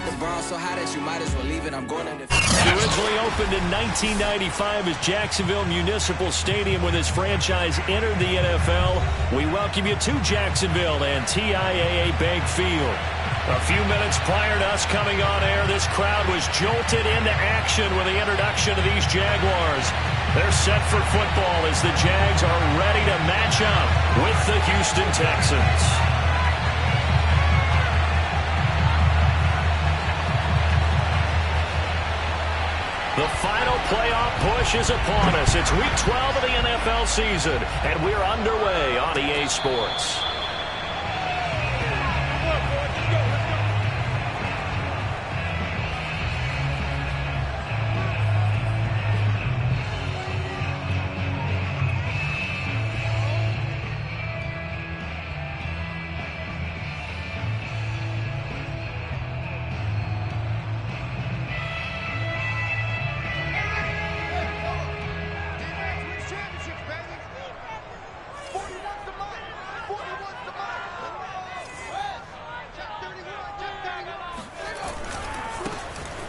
but the bar's so high that you might as well leave it. I'm going to Originally opened in 1995 as Jacksonville Municipal Stadium when this franchise entered the NFL. We welcome you to Jacksonville and TIAA Bank Field. A few minutes prior to us coming on air, this crowd was jolted into action with the introduction of these Jaguars. They're set for football as the Jags are ready to match up with the Houston Texans. The final playoff push is upon us. It's Week 12 of the NFL season, and we're underway on EA Sports.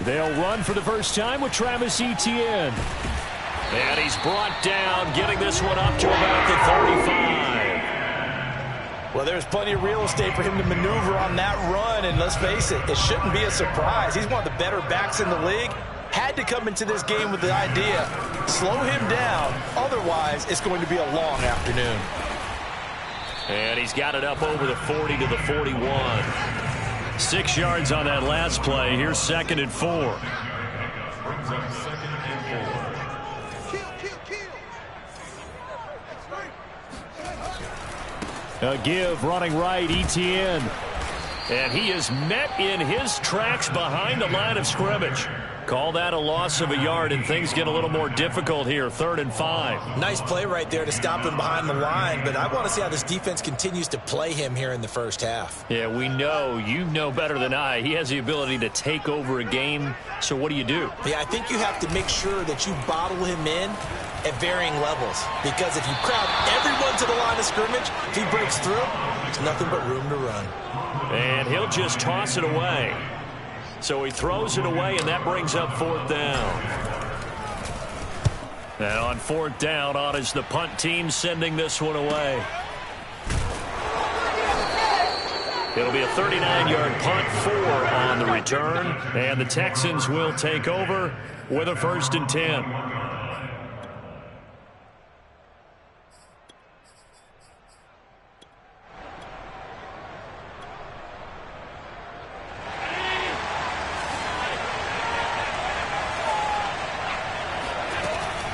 They'll run for the first time with Travis Etienne. And he's brought down, getting this one up to about the 35. Well, there's plenty of real estate for him to maneuver on that run, and let's face it, it shouldn't be a surprise. He's one of the better backs in the league. Had to come into this game with the idea, slow him down, otherwise it's going to be a long afternoon. And he's got it up over the 40 to the 41. 6 yards on that last play. Here's 2nd and 4. A give running right, Etienne. And he is met in his tracks behind the line of scrimmage. Call that a loss of a yard, and things get a little more difficult here. 3rd and 5. Nice play right there to stop him behind the line, but I want to see how this defense continues to play him here in the first half. Yeah, we know. You know better than I. He has the ability to take over a game, so what do you do? Yeah, I think you have to make sure that you bottle him in at varying levels, because if you crowd everyone to the line of scrimmage, if he breaks through, there's nothing but room to run. And he'll just toss it away. So he throws it away, and that brings up 4th down. And on 4th down, on is the punt team sending this one away. It'll be a 39-yard punt, 4 on the return, and the Texans will take over with a 1st and 10.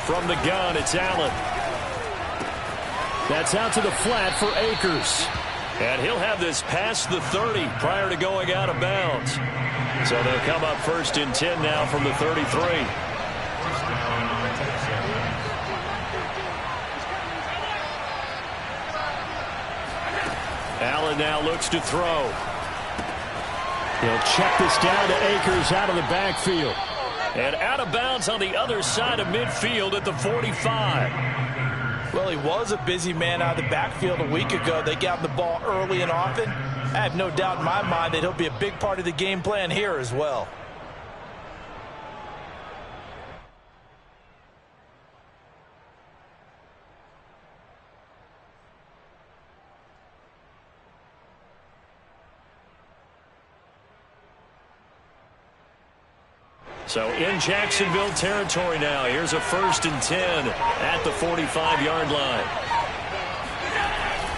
From the gun, it's Allen. That's out to the flat for Akers. And he'll have this past the 30 prior to going out of bounds. So they'll come up 1st and 10 now from the 33. Allen now looks to throw. He'll check this down to Akers out of the backfield. And out of bounds on the other side of midfield at the 45. Well, he was a busy man out of the backfield a week ago. They got the ball early and often. I have no doubt in my mind that he'll be a big part of the game plan here as well. So in Jacksonville territory now. Here's a 1st and 10 at the 45-yard line.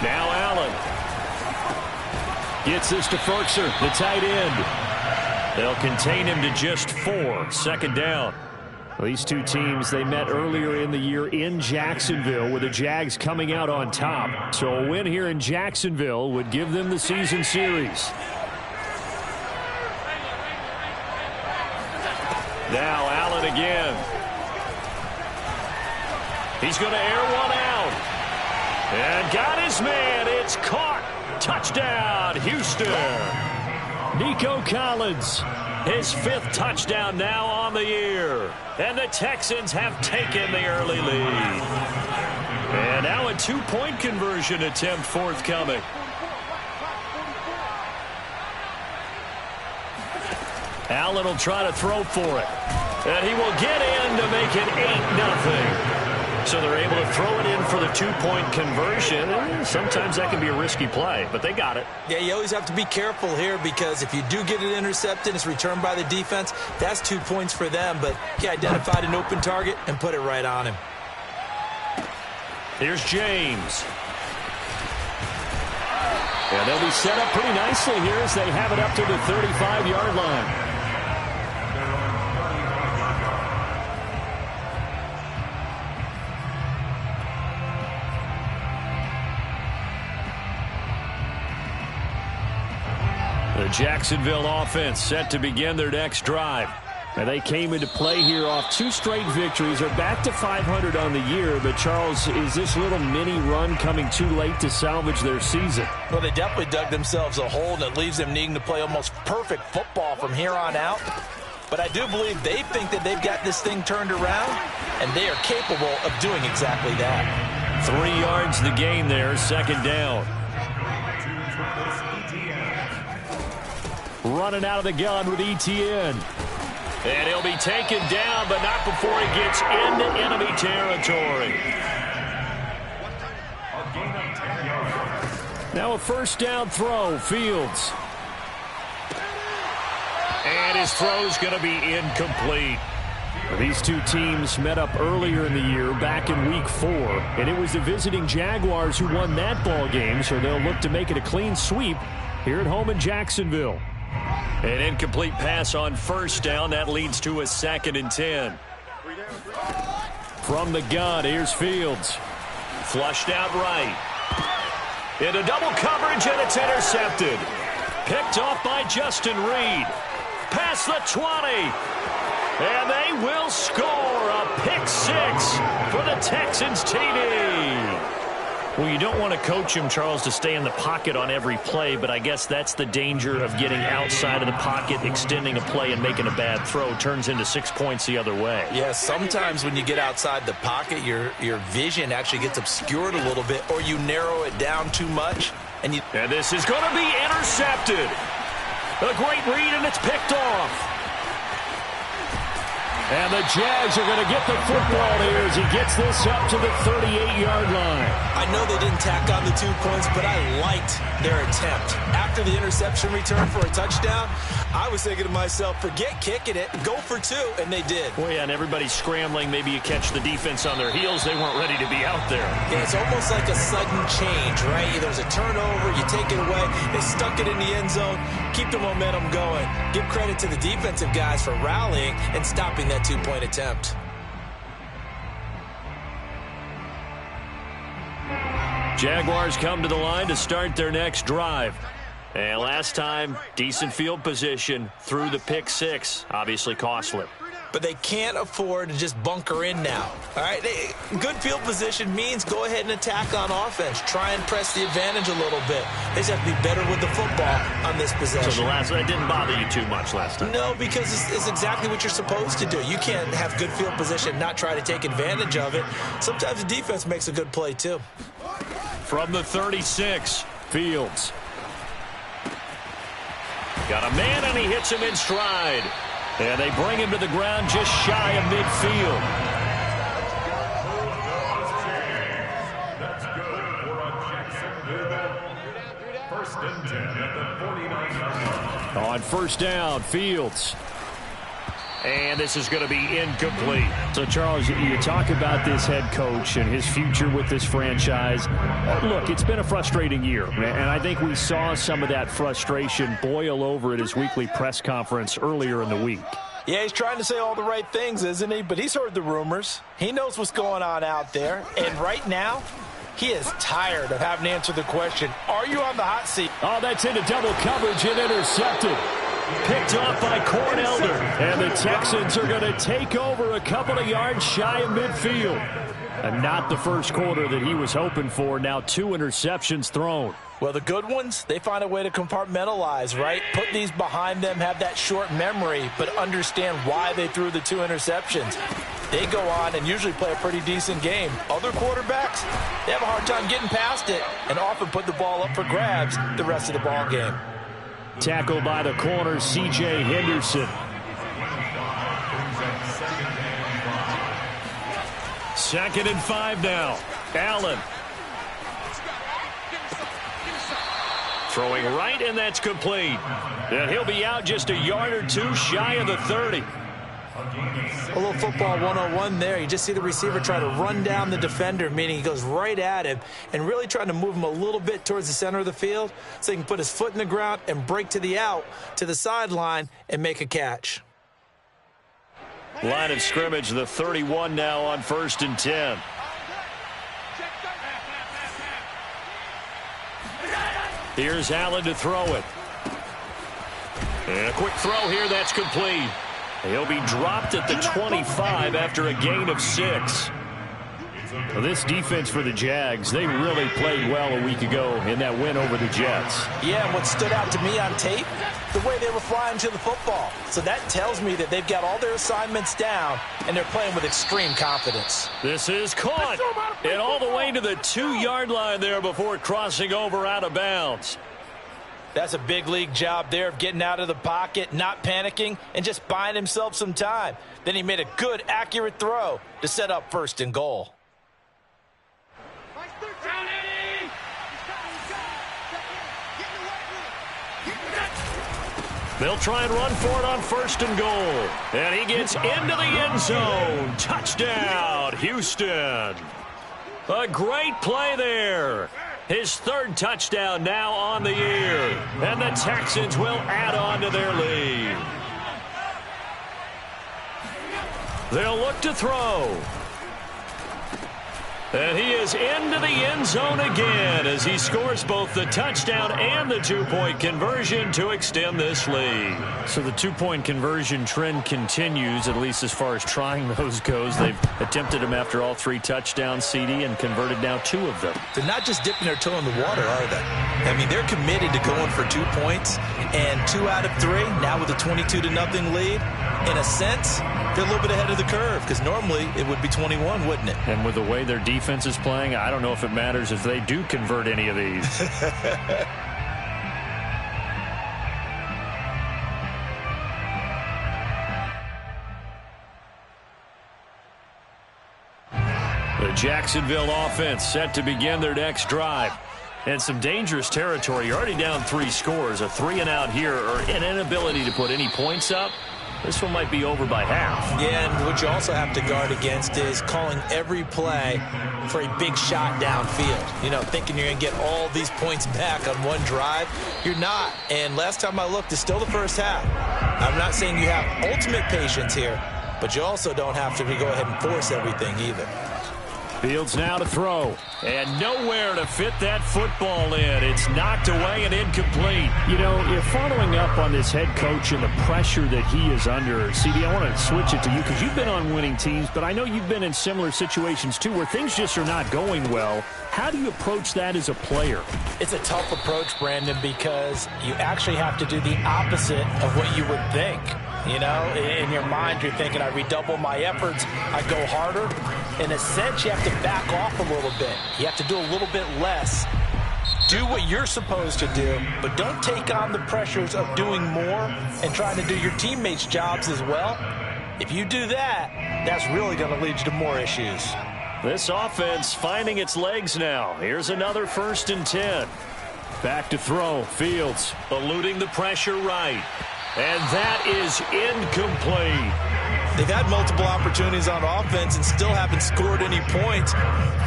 Now Allen gets this to Firkser, the tight end. They'll contain him to just 4. 2nd down. Well, these two teams, they met earlier in the year in Jacksonville with the Jags coming out on top. So a win here in Jacksonville would give them the season series. Now Allen again. He's going to air one out. And got his man. It's caught. Touchdown, Houston. Nico Collins, his 5th touchdown now on the year. And the Texans have taken the early lead. And now a 2-point conversion attempt forthcoming. Allen will try to throw for it. And he will get in to make it 8-0. So they're able to throw it in for the 2-point conversion. And sometimes that can be a risky play, but they got it. Yeah, you always have to be careful here because if you do get it intercepted, it's returned by the defense. That's 2 points for them, but he identified an open target and put it right on him. Here's James. And they'll be set up pretty nicely here as they have it up to the 35-yard line. The Jacksonville offense set to begin their next drive. And they came into play here off 2 straight victories. They're back to 500 on the year. But, Charles, is this little mini run coming too late to salvage their season? Well, they definitely dug themselves a hole, and it leaves them needing to play almost perfect football from here on out. But I do believe they think that they've got this thing turned around, and they are capable of doing exactly that. 3 yards the gain there, second down. Running out of the gun with Etienne. And he'll be taken down, but not before he gets into enemy territory. Now a first down throw, Fields. And his throw's going to be incomplete. These two teams met up earlier in the year, back in Week 4, and it was the visiting Jaguars who won that ball game, so they'll look to make it a clean sweep here at home in Jacksonville. An incomplete pass on first down. That leads to a 2nd and 10. From the gun, here's Fields. Flushed out right. Into double coverage, and it's intercepted. Picked off by Justin Reed. Past the 20. And they will score a pick 6 for the Texans TD. Well, you don't want to coach him, Charles, to stay in the pocket on every play, but I guess that's the danger of getting outside of the pocket, extending a play, and making a bad throw. Turns into 6 points the other way. Yeah, sometimes when you get outside the pocket, your vision actually gets obscured a little bit, or you narrow it down too much. And this is going to be intercepted. A great read, and it's picked off. And the Jags are going to get the football here as he gets this up to the 38-yard line. I know they didn't tack on the 2 points, but I liked their attempt. After the interception return for a touchdown, I was thinking to myself, forget kicking it, go for 2, and they did. Well, yeah, and everybody's scrambling. Maybe you catch the defense on their heels. They weren't ready to be out there. Yeah, it's almost like a sudden change, right? There's a turnover, you take it away, they stuck it in the end zone, keep the momentum going. Give credit to the defensive guys for rallying and stopping that 2-point attempt. Jaguars come to the line to start their next drive. And last time, decent field position through the pick 6. Obviously costly. But they can't afford to just bunker in now. All right, good field position means go ahead and attack on offense. Try and press the advantage a little bit. They just have to be better with the football on this possession. So that didn't bother you too much last time? No, because it's exactly what you're supposed to do. You can't have good field position and not try to take advantage of it. Sometimes the defense makes a good play too. From the 36, Fields. Got a man, and he hits him in stride. And they bring him to the ground just shy of midfield. That's good for a Jacksonville. First and 10 at the 49-yard line. On first down, Fields. And this is going to be incomplete. So, Charles, you talk about this head coach and his future with this franchise. Look, it's been a frustrating year, and I think we saw some of that frustration boil over at his weekly press conference earlier in the week. Yeah, he's trying to say all the right things, isn't he? But he's heard the rumors. He knows what's going on out there. And right now, he is tired of having to answer the question, are you on the hot seat? Oh, that's into double coverage and intercepted. Picked off by Corn Elder. And the Texans are going to take over a couple of yards shy of midfield. And not the first quarter that he was hoping for. Now 2 interceptions thrown. Well, the good ones, they find a way to compartmentalize, right? Put these behind them, have that short memory, but understand why they threw the 2 interceptions. They go on and usually play a pretty decent game. Other quarterbacks, they have a hard time getting past it and often put the ball up for grabs the rest of the ball game. Tackled by the corner, C.J. Henderson. Second and 5 now. Allen. Throwing right, and that's complete. And he'll be out just a yard or two shy of the 30. A little football 101 there. You just see the receiver try to run down the defender, meaning he goes right at him and really trying to move him a little bit towards the center of the field so he can put his foot in the ground and break to the out, to the sideline, and make a catch. Line of scrimmage, the 31 now on 1st and 10. Here's Allen to throw it. And a quick throw here, that's complete. He'll be dropped at the 25 after a gain of 6. Well, this defense for the Jags, they really played well a week ago in that win over the Jets. Yeah, and what stood out to me on tape, the way they were flying to the football. So that tells me that they've got all their assignments down, and they're playing with extreme confidence. This is caught, and all the way to the 2-yard line there before crossing over out of bounds. That's a big league job there of getting out of the pocket, not panicking, and just buying himself some time. Then he made a good, accurate throw to set up 1st and goal. They'll try and run for it on 1st and goal. And he gets into the end zone. Touchdown, Houston. A great play there. His 3rd touchdown now on the year. And the Texans will add on to their lead. They'll look to throw. And he is into the end zone again as he scores both the touchdown and the 2-point conversion to extend this lead. So the 2-point conversion trend continues, at least as far as trying those goes. They've attempted them after all 3 touchdowns, CD, and converted now 2 of them. They're not just dipping their toe in the water, are they? I mean, they're committed to going for 2 points, and 2 out of 3, now with a 22-0 lead. In a sense, they're a little bit ahead of the curve because normally it would be 21, wouldn't it? And with the way their defense is playing, I don't know if it matters if they do convert any of these. The Jacksonville offense set to begin their next drive. And some dangerous territory. You're already down 3 scores. A 3-and-out here or an inability to put any points up. This one might be over by half. Yeah, and what you also have to guard against is calling every play for a big shot downfield. You know, thinking you're going to get all these points back on one drive. You're not. And last time I looked, it's still the first half. I'm not saying you have ultimate patience here, but you also don't have to go ahead and force everything either. Fields now to throw. And nowhere to fit that football in. It's knocked away and incomplete. You know, you're following up on this head coach and the pressure that he is under. CD, I want to switch it to you because you've been on winning teams, but I know you've been in similar situations too where things just are not going well. How do you approach that as a player? It's a tough approach, Brandon, because you actually have to do the opposite of what you would think. You know, in your mind, you're thinking, I redouble my efforts, I go harder. In a sense, you have to back off a little bit. You have to do a little bit less. Do what you're supposed to do, but don't take on the pressures of doing more and trying to do your teammates' jobs as well. If you do that, that's really going to lead you to more issues. This offense finding its legs now. Here's another 1st and 10. Back to throw. Fields eluding the pressure right. And that is incomplete. They've had multiple opportunities on offense and still haven't scored any points.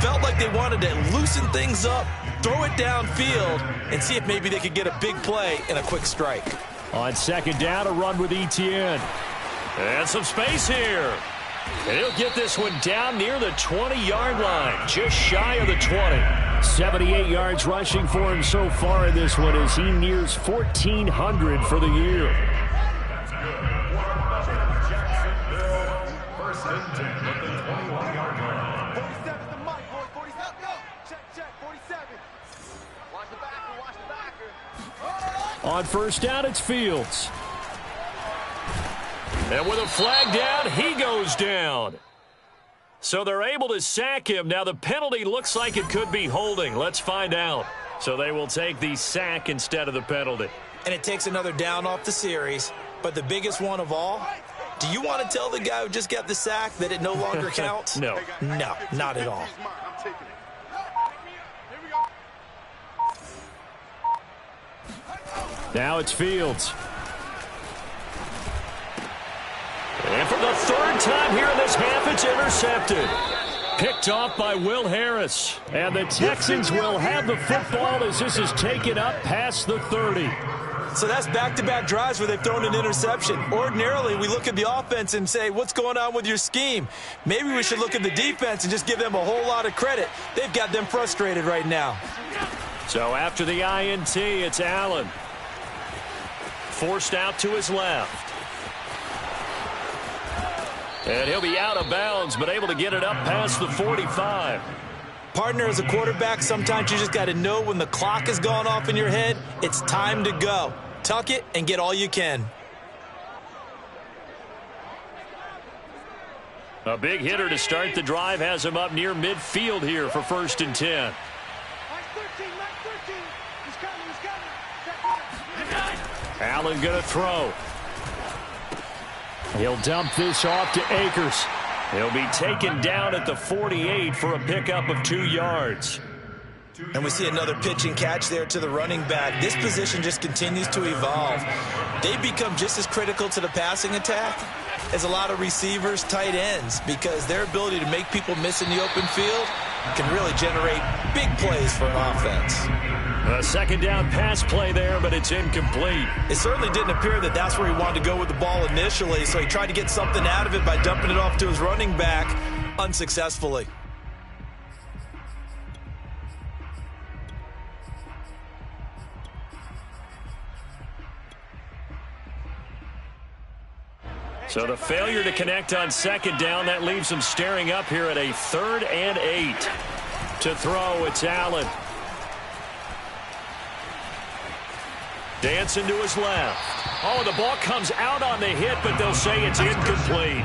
Felt like they wanted to loosen things up, throw it downfield, and see if maybe they could get a big play and a quick strike. On 2nd down, a run with Etienne. And some space here. And he'll get this one down near the 20-yard line, just shy of the 20. 78 yards rushing for him so far in this one as he nears 1,400 for the year. First and 10 at the 21-yard line. 47's the mic, boy. 47, go. Check, 47. Watch the backer. On 1st down, it's Fields. And with a flag down, he goes down. So they're able to sack him. Now the penalty looks like it could be holding. Let's find out. So they will take the sack instead of the penalty. and it takes another down off the series. But the biggest one of all, do you want to tell the guy who just got the sack that it no longer counts? No. No, not at all. Now it's Fields. And for the third time here in this half, it's intercepted. Picked off by Will Harris. And the Texans will have the football as this is taken up past the 30. So that's back-to-back drives where they've thrown an interception. Ordinarily, we look at the offense and say, what's going on with your scheme? Maybe we should look at the defense and just give them a whole lot of credit. They've got them frustrated right now. So after the INT, it's Allen. Forced out to his left. And he'll be out of bounds, but able to get it up past the 45. Partner, as a quarterback, sometimes you just got to know when the clock has gone off in your head, it's time to go. Tuck it and get all you can. A big hitter to start the drive has him up near midfield here for 1st and 10. Allen going to throw. He'll dump this off to Akers. He'll be taken down at the 48 for a pickup of 2 yards. And we see another pitch and catch there to the running back. This position just continues to evolve. They become just as critical to the passing attack as a lot of receivers, tight ends, because their ability to make people miss in the open field can really generate big plays for an offense. A second down pass play there, but it's incomplete. It certainly didn't appear that that's where he wanted to go with the ball initially, so he tried to get something out of it by dumping it off to his running back unsuccessfully. So the failure to connect on second down, that leaves him staring up here at a 3rd and 8. To throw, it's Allen. Dancing to his left. Oh, the ball comes out on the hit, but they'll say it's incomplete.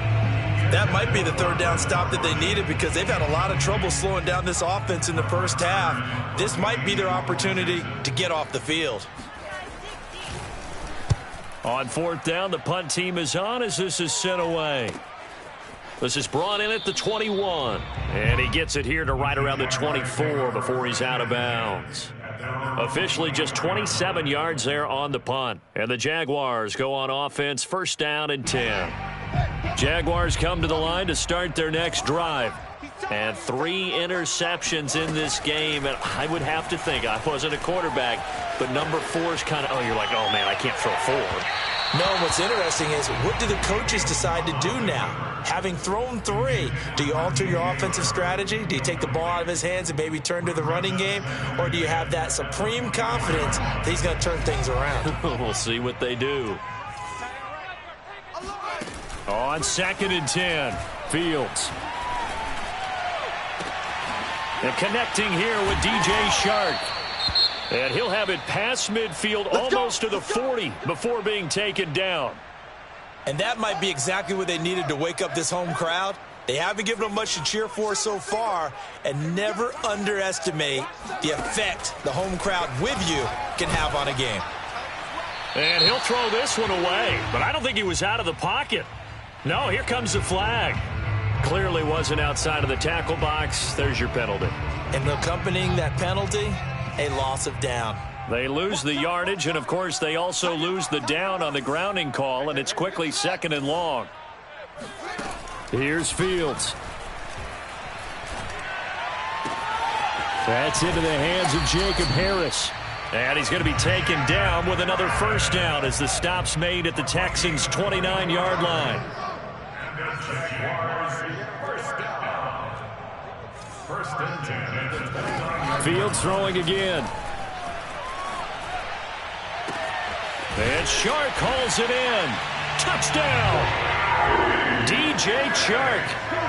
That might be the 3rd down stop that they needed because they've had a lot of trouble slowing down this offense in the first half. This might be their opportunity to get off the field. On 4th down, the punt team is on as this is sent away. This is brought in at the 21. And he gets it here to right around the 24 before he's out of bounds. Officially just 27 yards there on the punt. And the Jaguars go on offense, 1st down and 10. Jaguars come to the line to start their next drive. And 3 interceptions in this game. And I would have to think, I wasn't a quarterback, but number 4 is kind of, oh, you're like, oh, man, I can't throw 4. No, what's interesting is what do the coaches decide to do now? Having thrown 3, do you alter your offensive strategy? Do you take the ball out of his hands and maybe turn to the running game? Or do you have that supreme confidence that he's going to turn things around? We'll see what they do. On 2nd and 10, Fields. And connecting here with DJ Chark. And he'll have it past midfield almost to the 40 before being taken down. And that might be exactly what they needed to wake up this home crowd. They haven't given them much to cheer for so far, and never underestimate the effect the home crowd with you can have on a game. And he'll throw this one away, but I don't think he was out of the pocket. No, here comes the flag. Clearly wasn't outside of the tackle box. There's your penalty. And accompanying that penalty, a loss of down. They lose the yardage, and, of course, they also lose the down on the grounding call, and it's quickly 2nd and long. Here's Fields. That's into the hands of Jacob Harris. And he's going to be taken down with another 1st down as the stop's made at the Texans' 29-yard line. Fields throwing again. And Chark calls it in. Touchdown! DJ Chark,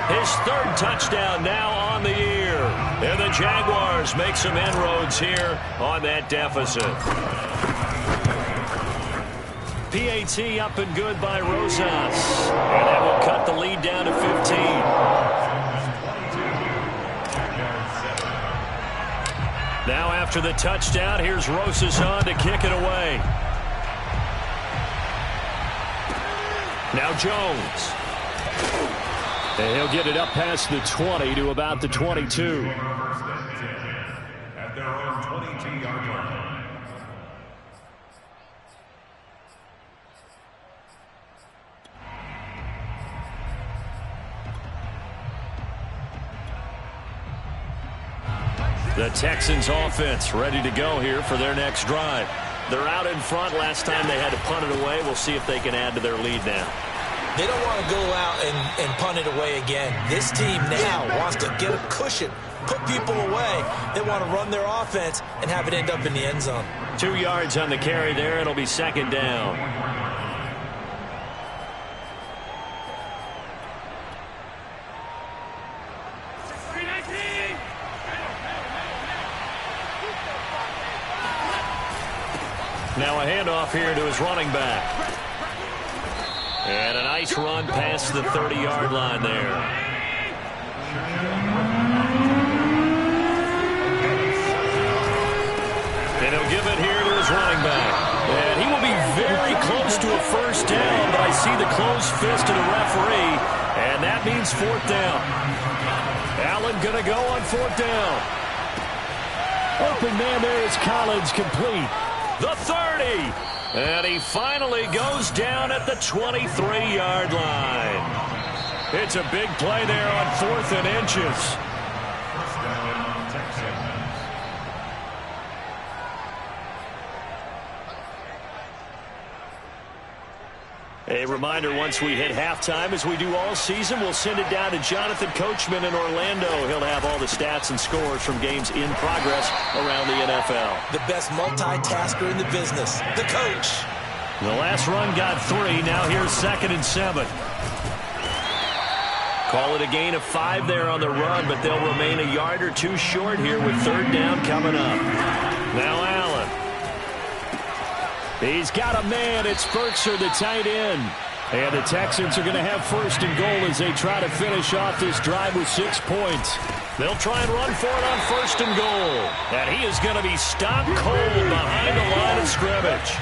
his 3rd touchdown now on the year. And the Jaguars make some inroads here on that deficit. PAT up and good by Rosas. And that will cut the lead down to 15. Now after the touchdown, here's Rosas on to kick it away. Now Jones. And he'll get it up past the 20 to about the 22. At their own 22-yard line. The Texans offense ready to go here for their next drive. They're out in front. Last time they had to punt it away. We'll see if they can add to their lead now. They don't want to go out and punt it away again. This team now wants to get a cushion, put people away. They want to run their offense and have it end up in the end zone. 2 yards on the carry there. It'll be second down. Now a handoff here to his running back. And a nice run past the 30-yard line there. And he'll give it here to his running back. And he will be very close to a first down, but I see the closed fist of the referee, and that means fourth down. Allen going to go on fourth down. Open man there is Collins, complete. The 30. And he finally goes down at the 23-yard line. It's a big play there on 4th and inches. First down, Texans. A reminder, once we hit halftime, as we do all season, we'll send it down to Jonathan Coachman in Orlando. He'll have all the stats and scores from games in progress around the NFL. The best multitasker in the business, the coach. The last run got 3. Now here's 2nd and 7. Call it a gain of 5 there on the run, but they'll remain a yard or 2 short here with 3rd down coming up. Now Allen. He's got a man. It's Firkser, the tight end. And the Texans are going to have 1st and goal as they try to finish off this drive with 6 points. They'll try and run for it on 1st and goal. And he is going to be stopped cold behind the line of scrimmage.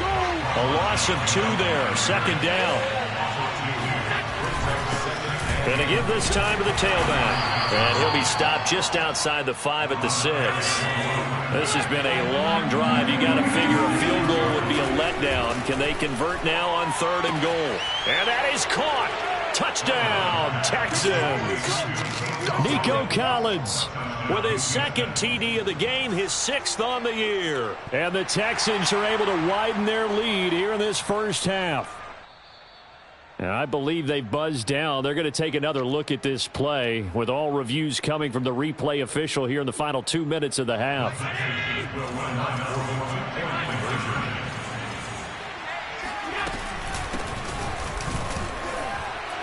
A loss of 2 there. 2nd down. Going to give this time to the tailback. And he'll be stopped just outside the 5 at the 6. This has been a long drive. You got to figure a field goal would be a letdown. Can they convert now on 3rd and goal? And that is caught. Touchdown, Texans. Nico Collins with his 2nd TD of the game, his 6th on the year. And the Texans are able to widen their lead here in this first half. And I believe they buzzed down. They're going to take another look at this play with all reviews coming from the replay official here in the final 2 minutes of the half.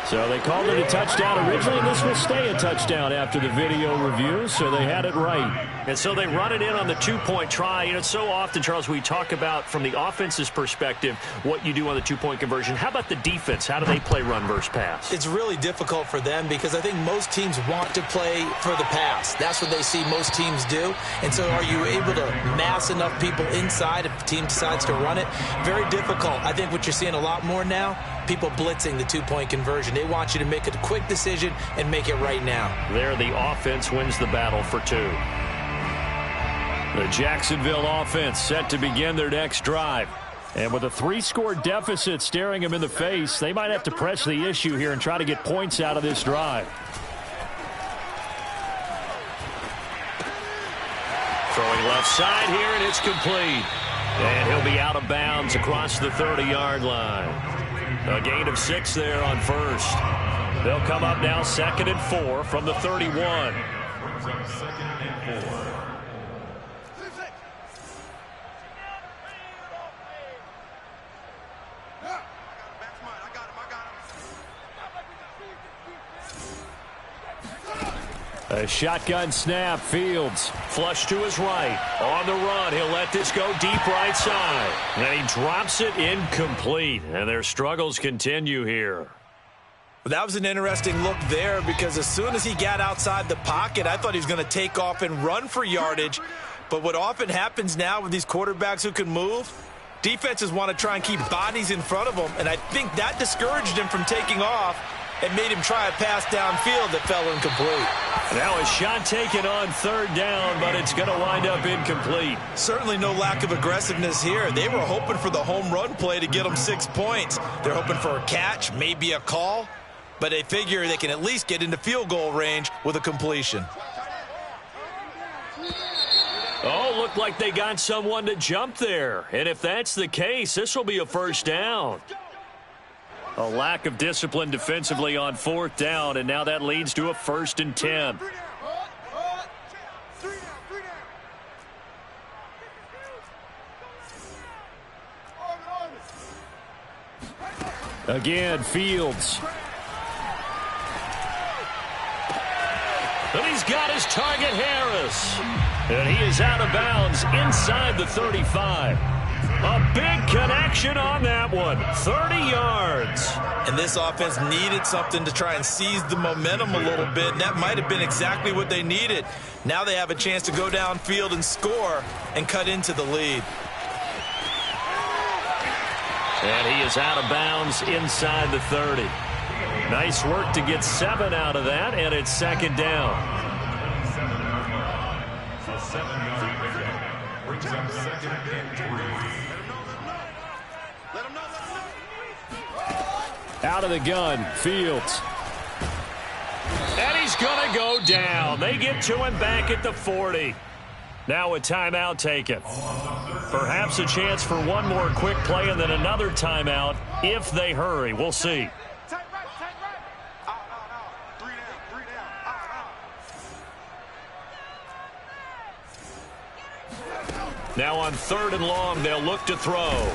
So they called it a touchdown originally, and this will stay a touchdown after the video review, so they had it right. And so they run it in on the 2-point try. You know, it's so often, Charles, we talk about from the offense's perspective what you do on the 2-point conversion. How about the defense? How do they play run versus pass? It's really difficult for them because I think most teams want to play for the pass. That's what they see most teams do. And so are you able to mass enough people inside if the team decides to run it? Very difficult. I think what you're seeing a lot more now, people blitzing the 2-point conversion. They want you to make a quick decision and make it right now. There, the offense wins the battle for 2. The Jacksonville offense set to begin their next drive. And with a 3-score deficit staring them in the face, they might have to press the issue here and try to get points out of this drive. Throwing left side here, and it's complete. And he'll be out of bounds across the 30-yard line. A gain of 6 there on 1st. They'll come up now 2nd and 4 from the 31. Brings up 2nd and 4. A shotgun snap. Fields flush to his right. On the run. He'll let this go deep right side. And he drops it incomplete. And their struggles continue here. That was an interesting look there because as soon as he got outside the pocket, I thought he was going to take off and run for yardage. But what often happens now with these quarterbacks who can move, Defenses want to try and keep bodies in front of them, and I think that discouraged him from taking off and made him try a pass downfield that fell incomplete. Now a shot taken on third down, but it's going to wind up incomplete. Certainly no lack of aggressiveness here. They were hoping for the home run play to get them 6 points. They're hoping for a catch, maybe a call, but they figure they can at least get into field goal range with a completion. Oh, looked like they got someone to jump there. And if that's the case, this will be a first down. A lack of discipline defensively on fourth down, and now that leads to a 1st and 10. Again, Fields. And he's got his target, Harris. And he is out of bounds inside the 35. A big connection on that one. 30 yards. And this offense needed something to try and seize the momentum a little bit, and that might have been exactly what they needed. Now they have a chance to go downfield and score and cut into the lead. And he is out of bounds inside the 30. Nice work to get 7 out of that, and it's 2nd down. A 7-yard pickup brings up 2nd and 3. Out of the gun, Fields. And he's going to go down. They get to him back at the 40. Now a timeout taken. Perhaps a chance for one more quick play and then another timeout if they hurry. We'll see. Tight right, tight right. Out. 3 down. Now on 3rd and long, they'll look to throw.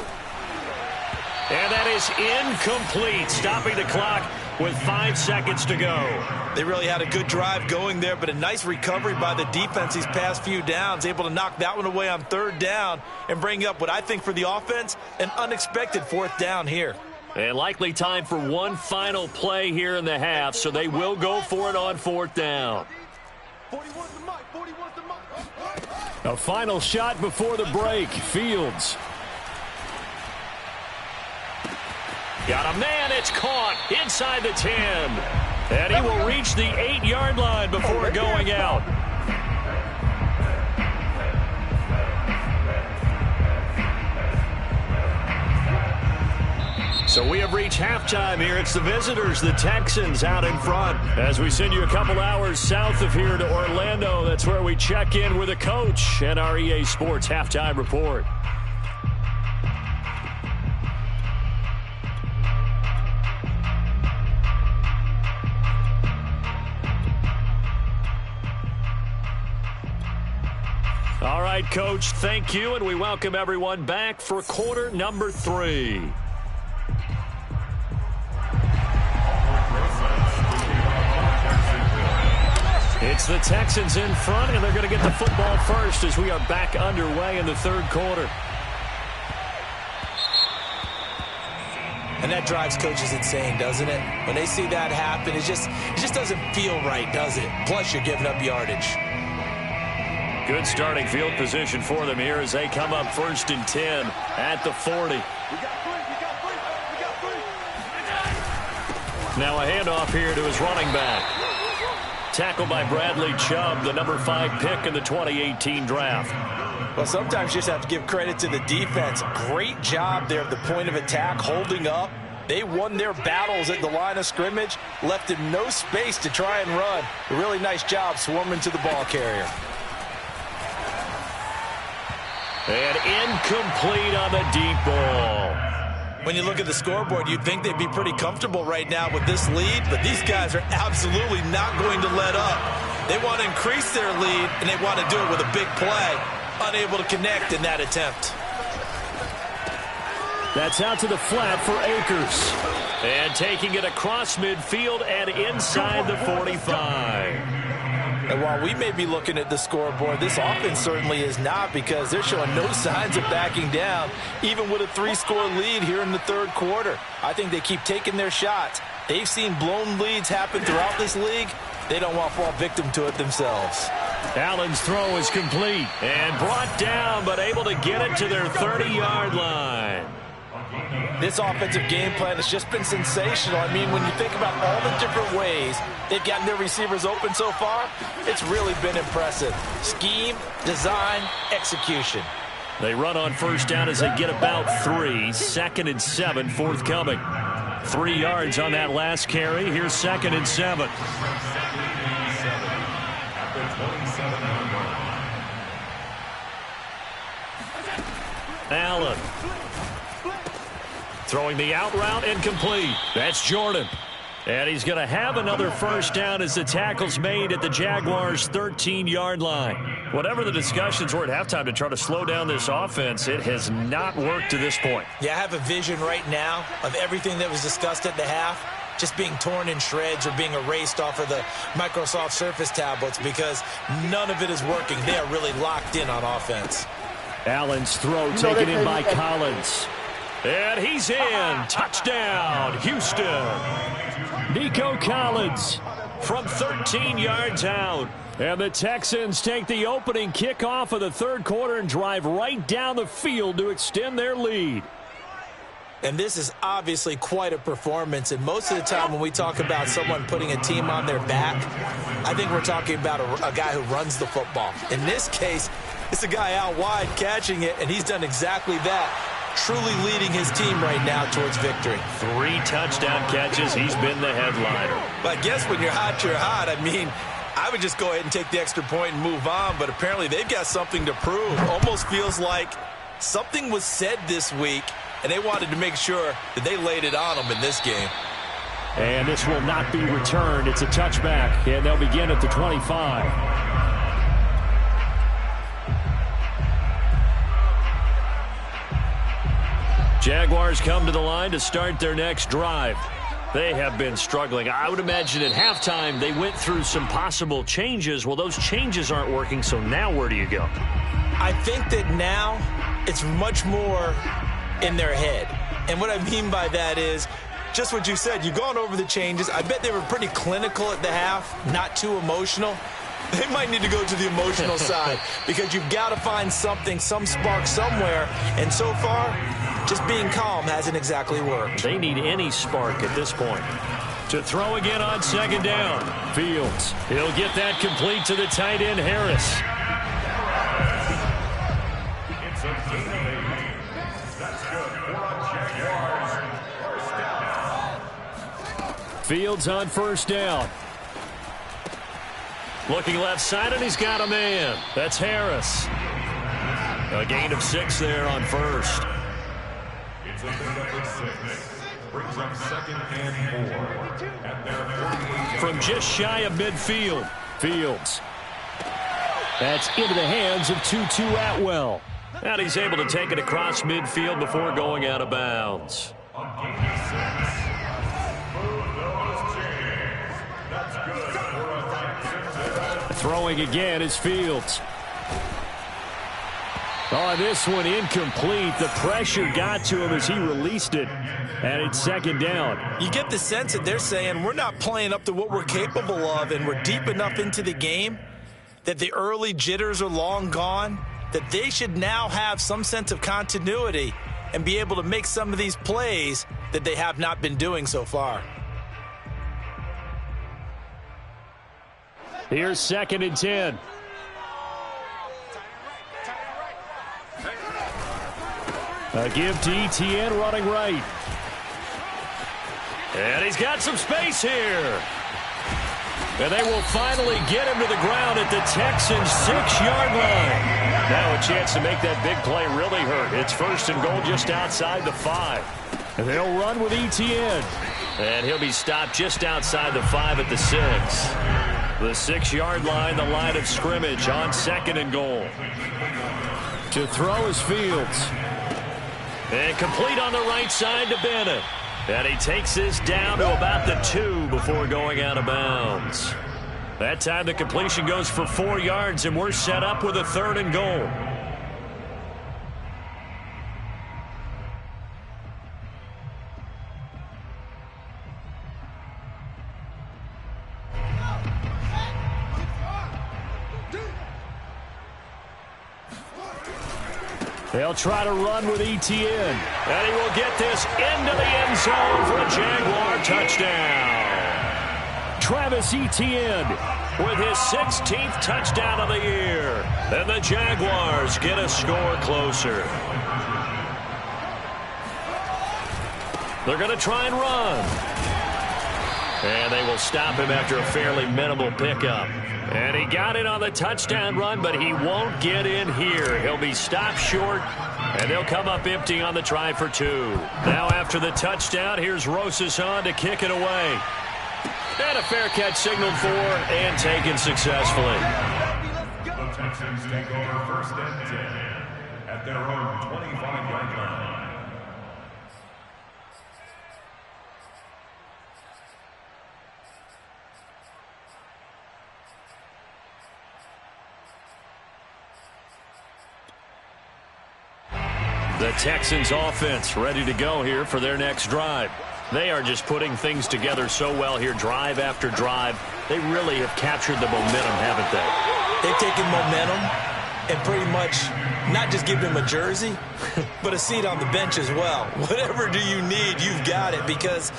And that is incomplete, stopping the clock with 5 seconds to go. They really had a good drive going there, but a nice recovery by the defense these past few downs, able to knock that one away on 3rd down and bring up what I think for the offense, an unexpected 4th down here. And likely time for one final play here in the half, so they will go for it on 4th down. 41's the mic, 41's the mic. A final shot before the break, Fields. Got a man, it's caught inside the 10. And he will reach the 8-yard line before going out. So we have reached halftime here. It's the visitors, the Texans, out in front. As we send you a couple hours south of here to Orlando, that's where we check in with a coach and our EA Sports Halftime Report. All right, Coach, thank you, and we welcome everyone back for quarter number 3. It's the Texans in front, and they're going to get the football first as we are back underway in the 3rd quarter. And that drives coaches insane, doesn't it? When they see that happen, it just doesn't feel right, does it? Plus, you're giving up yardage. Good starting field position for them here as they come up 1st and 10 at the 40. Now a handoff here to his running back. Tackled by Bradley Chubb, the number 5 pick in the 2018 draft. Well, sometimes you just have to give credit to the defense. Great job there at the point of attack, holding up. They won their battles at the line of scrimmage, left him no space to try and run. A really nice job swarming to the ball carrier. And incomplete on the deep ball. When you look at the scoreboard, you'd think they'd be pretty comfortable right now with this lead, but these guys are absolutely not going to let up. They want to increase their lead, and they want to do it with a big play. Unable to connect in that attempt. That's out to the flat for Akers. And taking it across midfield and inside the 45. And while we may be looking at the scoreboard, this offense certainly is not, because they're showing no signs of backing down, even with a 3-score lead here in the 3rd quarter. I think they keep taking their shots. They've seen blown leads happen throughout this league. They don't want to fall victim to it themselves. Allen's throw is complete and brought down, but able to get it to their 30-yard line. This offensive game plan has just been sensational. I mean, when you think about all the different ways they've gotten their receivers open so far, it's really been impressive. Scheme, design, execution. They run on first down as they get about 3. 2nd and 7 forthcoming. 3 yards on that last carry. Here's 2nd and 7. Allen. Throwing the out route incomplete. That's Jordan. And he's going to have another first down as the tackle's made at the Jaguars' 13-yard line. Whatever the discussions were at halftime to try to slow down this offense, it has not worked to this point. Yeah, I have a vision right now of everything that was discussed at the half just being torn in shreds or being erased off of the Microsoft Surface tablets because none of it is working. They are really locked in on offense. Allen's throw taken in by Collins. And he's in. Touchdown, Houston. Nico Collins from 13 yards out. And the Texans take the opening kickoff of the third quarter and drive right down the field to extend their lead. And this is obviously quite a performance. And most of the time when we talk about someone putting a team on their back, I think we're talking about a guy who runs the football. In this case, it's a guy out wide catching it, and he's done exactly that. Truly leading his team right now towards victory. 3 touchdown catches. He's been the headliner. But I guess when you're hot, you're hot. I mean, I would just go ahead and take the extra point and move on, but apparently they've got something to prove. Almost feels like something was said this week, and they wanted to make sure that they laid it on them in this game. And this will not be returned. It's a touchback, and they'll begin at the 25. Jaguars come to the line to start their next drive. They have been struggling. I would imagine at halftime they went through some possible changes. Well, those changes aren't working, so now where do you go? I think that now it's much more in their head. And what I mean by that is just what you said. You've gone over the changes. I bet they were pretty clinical at the half, not too emotional. They might need to go to the emotional side because you've got to find something, some spark somewhere. And so far, just being calm hasn't exactly worked. They need any spark at this point. To throw again on 2nd down. Fields. He'll get that complete to the tight end, Harris. It's a gain of 8. That's good for a Jaguars first down. Fields on first down. Looking left side, and he's got a man. That's Harris. A gain of 6 there on first. It's a gain of 6. Brings up 2nd and 4 at their 48. From just shy of midfield. Fields. That's into the hands of Tutu Atwell. And he's able to take it across midfield before going out of bounds. On gain of 6. Move those chains. That's good for a Jacksonville. Throwing again is Fields. Oh, this one incomplete. The pressure got to him as he released it. And it's 2nd down. You get the sense that they're saying we're not playing up to what we're capable of, and we're deep enough into the game that the early jitters are long gone, that they should now have some sense of continuity and be able to make some of these plays that they have not been doing so far. Here's 2nd and 10. A give to Etienne running right. And he's got some space here. And they will finally get him to the ground at the Texans' 6-yard line. Now a chance to make that big play really hurt. It's 1st and goal just outside the 5. And they'll run with Etienne. And he'll be stopped just outside the 5 at the 6. The 6-yard line, the line of scrimmage on 2nd and goal. To throw is Fields. And complete on the right side to Bennett. And he takes this down to about the 2 before going out of bounds. That time the completion goes for 4 yards, and we're set up with a 3rd and goal. They'll try to run with Etienne. And he will get this into the end zone for a Jaguar touchdown. Travis Etienne with his 16th touchdown of the year. And the Jaguars get a score closer. They're going to try and run. And they will stop him after a fairly minimal pickup. And he got it on the touchdown run, but he won't get in here. He'll be stopped short, and they'll come up empty on the try for 2. Now after the touchdown, here's Rosas on to kick it away. And a fair catch signaled for and taken successfully. The Texans take over first and 10 at their own 25-yard line. The Texans offense ready to go here for their next drive. They are just putting things together so well here, drive after drive. They really have captured the momentum, haven't they? They've taken momentum and pretty much not just given him a jersey, but a seat on the bench as well. Whatever do you need, you've got it, because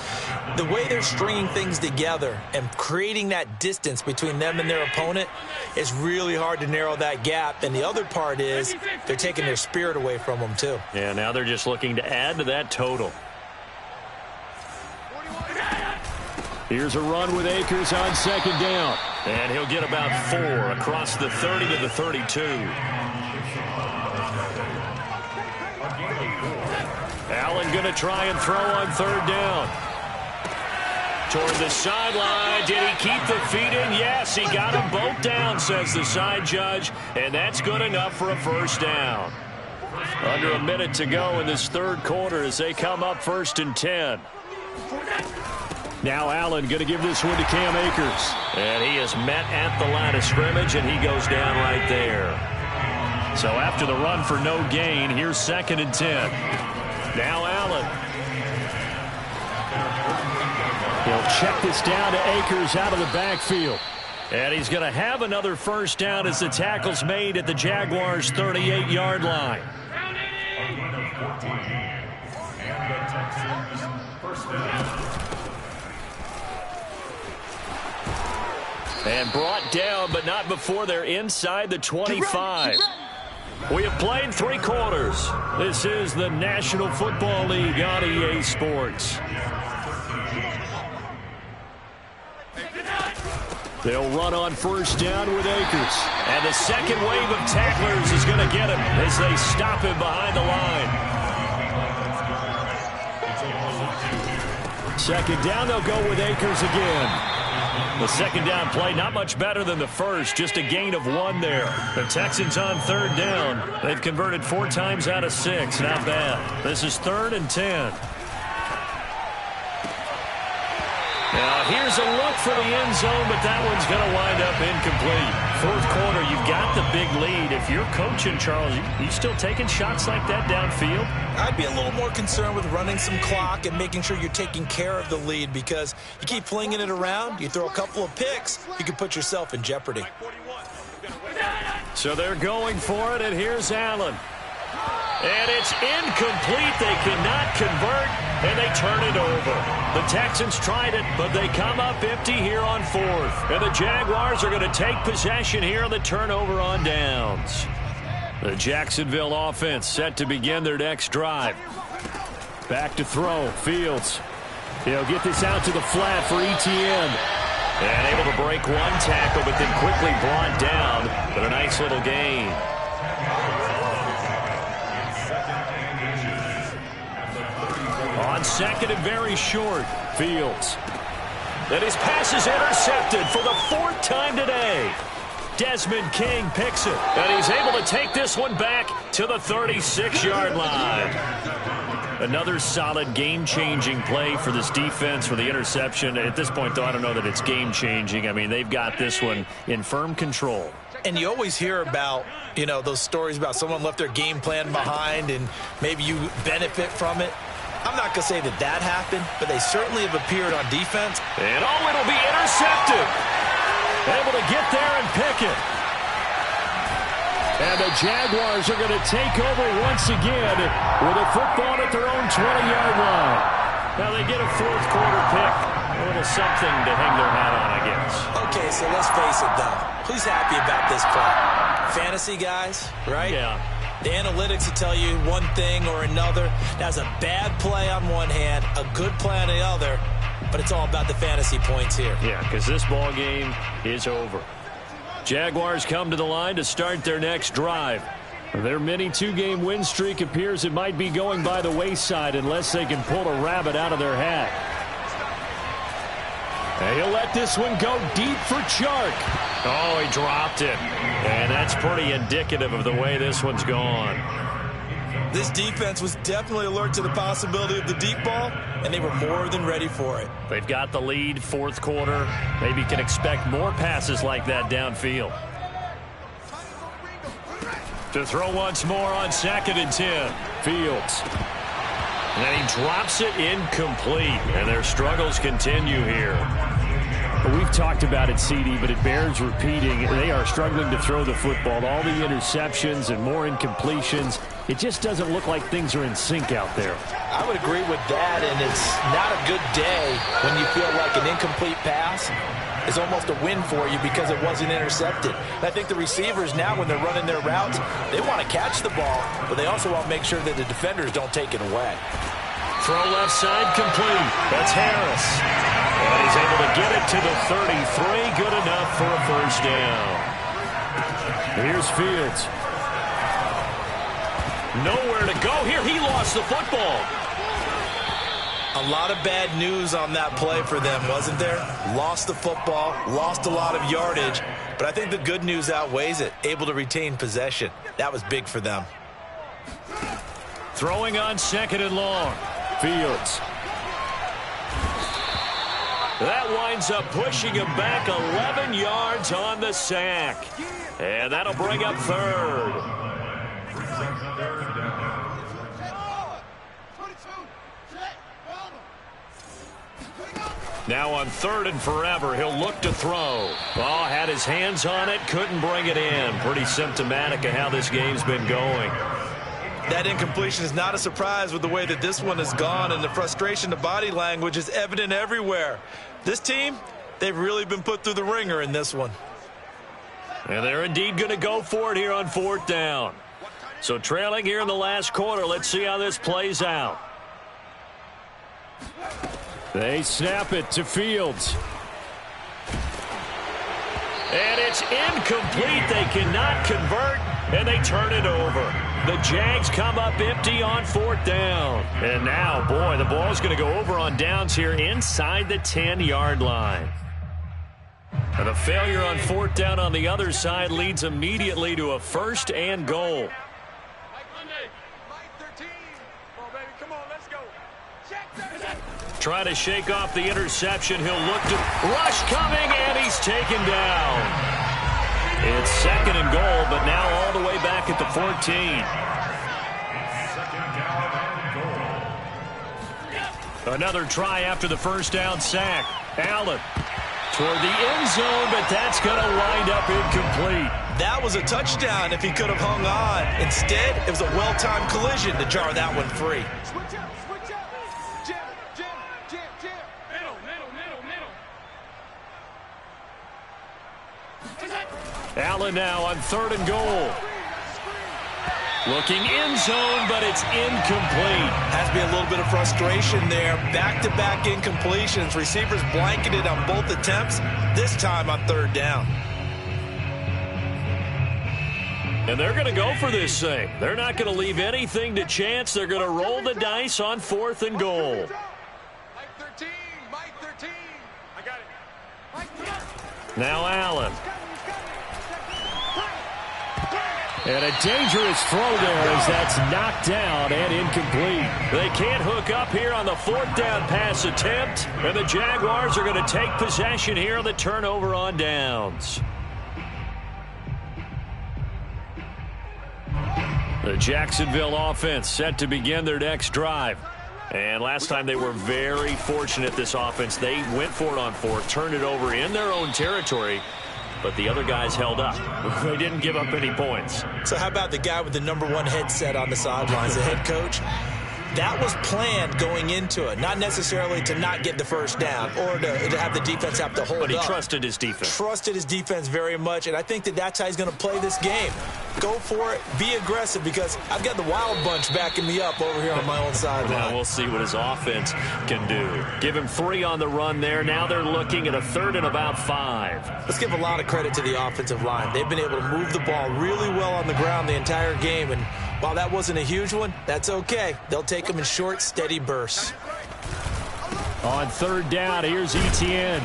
the way they're stringing things together and creating that distance between them and their opponent is really hard to narrow that gap. And the other part is they're taking their spirit away from them too. Yeah, now they're just looking to add to that total. Here's a run with Akers on second down. And he'll get about 4 across the 30 to the 32. Allen going to try and throw on third down. Toward the sideline. Did he keep the feet in? Yes, he got them both down, says the side judge. And that's good enough for a first down. Under a minute to go in this third quarter as they come up first and 10. Now Allen going to give this one to Cam Akers. And he is met at the line of scrimmage, and he goes down right there. So after the run for no gain, here's second and 10. Now Allen. He'll check this down to Akers out of the backfield. And he's going to have another first down as the tackle's made at the Jaguars' 38-yard line. And brought down, but not before they're inside the 25. We have played 3 quarters. This is the National Football League on EA Sports. They'll run on first down with Akers. And the second wave of tacklers is going to get him as they stop him behind the line. Second down, they'll go with Akers again. The second down play, not much better than the first, just a gain of 1 there. The Texans on third down. They've converted 4 times out of 6. Not bad. This is 3rd and 10. Now, here's a look for the end zone, but that one's going to wind up incomplete. Fourth quarter, you've got the big lead. If you're coaching, Charles, you still taking shots like that downfield? I'd be a little more concerned with running some clock and making sure you're taking care of the lead, because you keep flinging it around, you throw a couple of picks, you can put yourself in jeopardy. So they're going for it, and here's Allen. And it's incomplete. They cannot convert, and they turn it over. The Texans tried it, but they come up empty here on 4th. And the Jaguars are going to take possession here on the turnover on downs. The Jacksonville offense set to begin their next drive. Back to throw. Fields. He'll get this out to the flat for Etienne. And able to break 1 tackle, but then quickly brought down. But a nice little gain. On second and very short, Fields. And his pass is intercepted for the 4th time today. Desmond King picks it, and he's able to take this one back to the 36-yard line. Another solid game-changing play for this defense for the interception. At this point, though, I don't know that it's game-changing. I mean, they've got this one in firm control. And you always hear about, you know, those stories about someone left their game plan behind and maybe you benefit from it. I'm not going to say that that happened, but they certainly have appeared on defense. And it'll be intercepted. Able to get there and pick it. And the Jaguars are going to take over once again with a football at their own 20-yard line. Now they get a fourth quarter pick. A little something to hang their hat on, I guess. Okay, so let's face it, though. Who's happy about this play? Fantasy guys, right? Yeah. The analytics will tell you one thing or another. That's a bad play on one hand, a good play on the other, but it's all about the fantasy points here. Yeah, because this ball game is over. Jaguars come to the line to start their next drive. Their mini two-game win streak appears it might be going by the wayside unless they can pull a rabbit out of their hat. And he'll let this one go deep for Chark. Oh, he dropped it. And that's pretty indicative of the way this one's gone. This defense was definitely alert to the possibility of the deep ball, and they were more than ready for it. They've got the lead, fourth quarter. Maybe can expect more passes like that downfield. To throw once more on 2nd and 10. Fields. And then he drops it incomplete. And their struggles continue here. We've talked about it, CD, but it bears repeating. They are struggling to throw the football. All the interceptions and more incompletions. It just doesn't look like things are in sync out there. I would agree with that, and it's not a good day when you feel like an incomplete pass is almost a win for you because it wasn't intercepted. And I think the receivers now, when they're running their routes, they want to catch the ball, but they also want to make sure that the defenders don't take it away. Throw left side complete. That's Harris. And he's able to get it to the 33. Good enough for a first down. Here's Fields. Nowhere to go here. He lost the football. A lot of bad news on that play for them, wasn't there? Lost the football, lost a lot of yardage, but I think the good news outweighs it. Able to retain possession. That was big for them. Throwing on 2nd and long. Fields. That winds up pushing him back 11 yards on the sack. And that'll bring up 3rd. Now on 3rd and forever, he'll look to throw. Oh, had his hands on it, couldn't bring it in. Pretty symptomatic of how this game's been going. That incompletion is not a surprise with the way that this one has gone, and the frustration, the body language is evident everywhere. This team, they've really been put through the ringer in this one. And they're indeed going to go for it here on 4th down. So trailing here in the last quarter, let's see how this plays out. They snap it to Fields. And it's incomplete. They cannot convert, and they turn it over. The Jags come up empty on 4th down. And now, boy, the ball's going to go over on downs here inside the 10-yard line. And the failure on 4th down on the other side leads immediately to a 1st and goal. Trying to shake off the interception. He'll look to rush coming, and he's taken down. It's 2nd and goal, but now all the way back at the 14. Another try after the first down sack. Allen toward the end zone, but that's going to wind up incomplete. That was a touchdown if he could have hung on. Instead, it was a well-timed collision to jar that one free. Switch up, switch up. Jam, jam, jam, jam. Middle, middle, middle, middle. Allen now on 3rd and goal. Looking end zone, but it's incomplete. Has to be a little bit of frustration there. Back-to-back incompletions. Receivers blanketed on both attempts, this time on 3rd down. And they're going to go for this thing. They're not going to leave anything to chance. They're going to roll the dice on 4th and goal. Mike 13, Mike 13. I got it. Mike 13. Now Allen. And a dangerous throw there as that's knocked down and incomplete. They can't hook up here on the 4th down pass attempt. And the Jaguars are going to take possession here on the turnover on downs. The Jacksonville offense set to begin their next drive. And last time they were very fortunate, this offense. They went for it on 4th, turned it over in their own territory. but the other guys held up. They didn't give up any points. So how about the guy with the #1 headset on the sidelines, the head coach? That was planned going into it, not necessarily to not get the first down or to have the defense have to hold up. But he trusted his defense. Trusted his defense very much, and I think that's how he's going to play this game. Go for it. Be aggressive, because I've got the Wild Bunch backing me up over here on my own sideline. Now we'll see what his offense can do. Give him 3 on the run there. Now they're looking at a 3rd and about 5. Let's give a lot of credit to the offensive line. They've been able to move the ball really well on the ground the entire game, and while that wasn't a huge one, that's okay. They'll take them in short, steady bursts. On 3rd down, here's Etienne.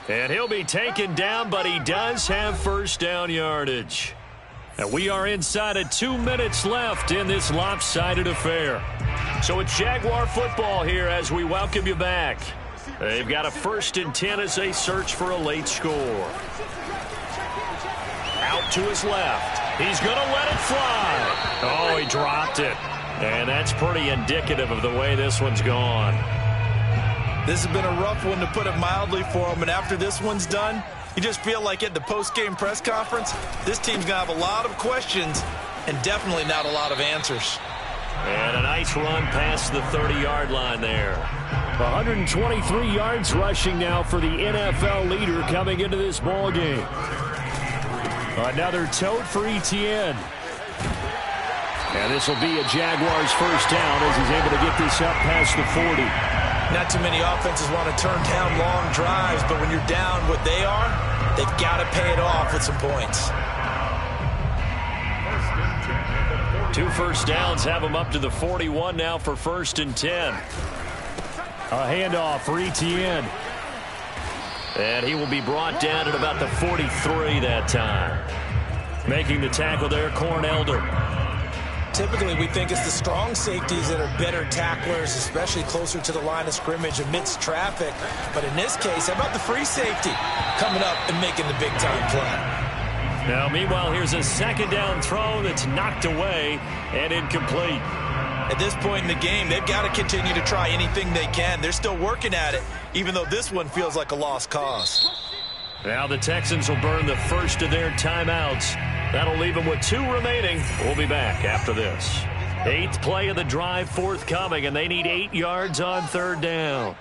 And he'll be taken down, but he does have first down yardage. And we are inside of 2 minutes left in this lopsided affair. So it's Jaguar football here as we welcome you back. They've got a 1st and 10 as they search for a late score. Out to his left. He's going to let it fly. Oh, he dropped it. And that's pretty indicative of the way this one's gone. This has been a rough one, to put it mildly, for him. And after this one's done, you just feel like at the post-game press conference, this team's going to have a lot of questions and definitely not a lot of answers. And a nice run past the 30-yard line there. 123 yards rushing now for the NFL leader coming into this ball game. Another tote for Etienne. And this will be a Jaguars first down as he's able to get this up past the 40. Not too many offenses want to turn down long drives, but when you're down what they are, they've got to pay it off with some points. 2 first downs have them up to the 41 now for 1st and 10. A handoff for Etienne. And he will be brought down at about the 43 that time. Making the tackle there, Corn Elder. Typically, we think it's the strong safeties that are better tacklers, especially closer to the line of scrimmage amidst traffic. But in this case, how about the free safety coming up and making the big-time play? Now, meanwhile, here's a 2nd down throw that's knocked away and incomplete. At this point in the game, they've got to continue to try anything they can. They're still working at it, even though this one feels like a lost cause. Now the Texans will burn the first of their timeouts. That'll leave them with 2 remaining. We'll be back after this. 8th play of the drive forthcoming, and they need 8 yards on 3rd down.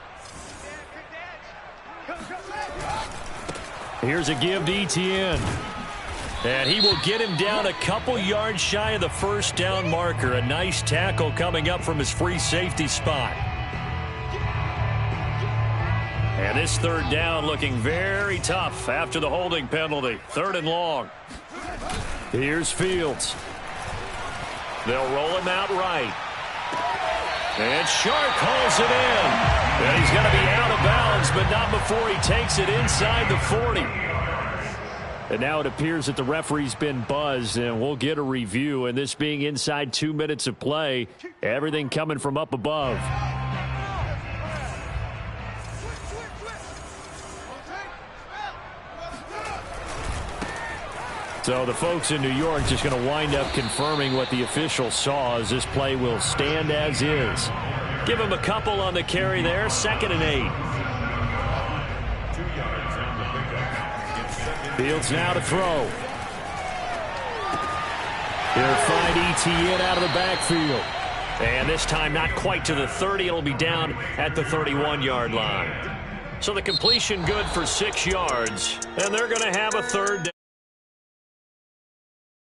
Here's a give to Etienne. And he will get him down a couple yards shy of the first down marker. A nice tackle coming up from his free safety spot. And this 3rd down looking very tough after the holding penalty. 3rd and long. Here's Fields. They'll roll him out right. And Sharp hauls it in. And he's going to be out of bounds, but not before he takes it inside the 40. And now it appears that the referee's been buzzed, and we'll get a review. And this being inside 2 minutes of play, everything coming from up above. So the folks in New York just going to wind up confirming what the official saw, as this play will stand as is. Give him a couple on the carry there. 2nd and 8. Fields now to throw. He'll find Etienne out of the backfield. And this time not quite to the 30. It'll be down at the 31-yard line. So the completion good for 6 yards. And they're going to have a 3rd down.